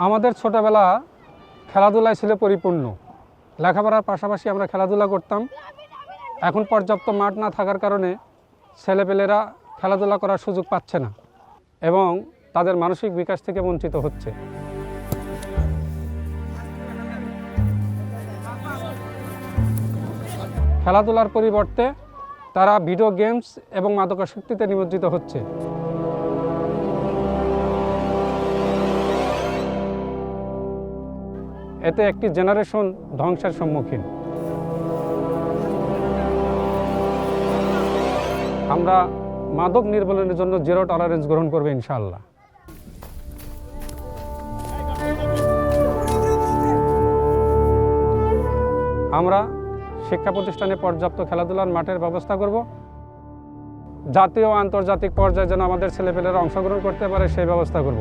আমাদের ছোটবেলা খেলাধুলায় ছিল পরিপূর্ণ। লেখাপড়ার পাশাপাশি আমরা খেলাধুলা করতাম। এখন পর্যাপ্ত মাঠ না থাকার কারণে ছেলেপেলেরা খেলাধুলা করার সুযোগ পাচ্ছে না এবং তাদের মানসিক বিকাশ থেকে বঞ্চিত হচ্ছে। খেলাধুলার পরিবর্তে তারা ভিডিও গেমস এবং মাদকাসক্তিতে নিমজ্জিত হচ্ছে। এতে একটি জেনারেশন ধ্বংসের সম্মুখীন। আমরা মাদক নির্মূলনের জন্য জিরো টলারেন্স গ্রহণ করব ইনশাআল্লাহ। আমরা শিক্ষা প্রতিষ্ঠানে পর্যাপ্ত খেলাধুলার মাঠের ব্যবস্থা করব। জাতীয় ও আন্তর্জাতিক পর্যায়ে যেন আমাদের ছেলেপেলেরা অংশগ্রহণ করতে পারে সেই ব্যবস্থা করব।